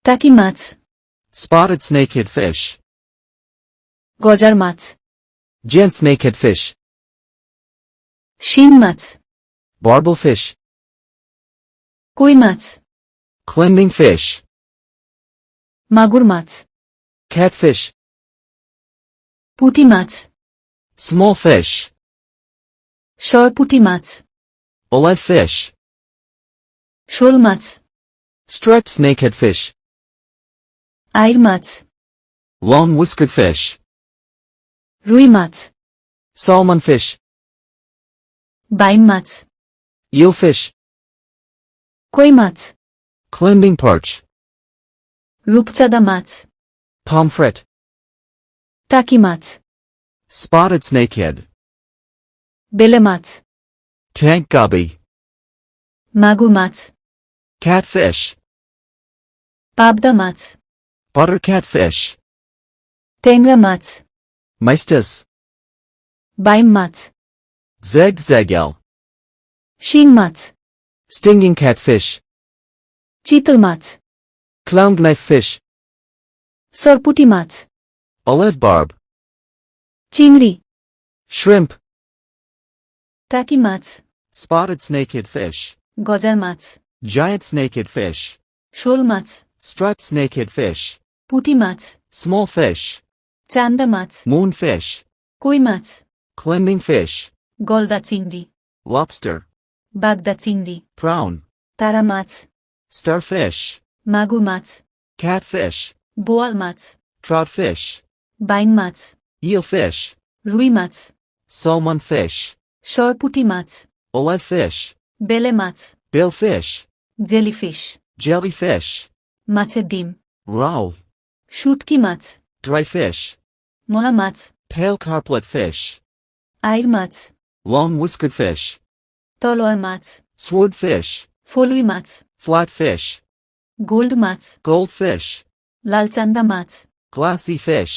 টাকি মাছ, Spotted snakehead fish. গজার মাছ, Giant snakehead fish. শিং মাছ, Barbel fish. কই মাছ, Cleansing fish. মাগুর মাছ, Catfish. পুঁটি মাছ, Small fish. সরপুঁটি মাছ, Oled fish. শোল মাছ, Striped snakehead fish. আইড় মাছ, Long whiskered fish. রুই মাছ, Salmon fish. বাইম মাছ, Eel fish. কই মাছ, Cleansing perch. রূপচাঁদা মাছ, Pomfret. টাকি মাছ, Spotted snakehead. বেলে মাছ, Tank gobby. মাগুর মাছ, Catfish. পাবদা মাছ, Butter catfish. ট্যাংরা মাছ, Maestas. বাইম মাছ, Zegzegel. শিং মাছ, Stinging catfish. চিতল মাছ, Clown knife fish. সরপুঁটি মাছ, Oled barb. চিংড়ি, Shrimp. টাকি মাছ, Spotted snakehead fish. গজার মাছ, Giant snakehead fish. শোল মাছ, Striped snakehead fish. পুঁটি মাছ, Small fish. চান্দা মাছ, Moonfish. কই মাছ, Cleansing fish. গলদা চিংড়ি, Lobster. বাগদা চিংড়ি, Prawn. তারা মাছ, Starfish. মাগুর মাছ, Catfish. বোয়াল মাছ, Trout fish. বাইম মাছ, Eel fish. রুই মাছ, Salmon fish. সরপুঁটি মাছ, Oled fish. বেলে মাছ, Bill fish. Jellyfish, Jellyfish. মাছের ডিম, Rowl. শুটকি মাছ, Dry fish. মোলা মাছ, Pale carplet fish. আইড় মাছ, Long whiskered fish. তলোয়ার মাছ, Sword fish. ফলুই মাছ, Flat fish. গোল্ড মাছ, Goldfish. লালচান্দা মাছ, Glassy fish.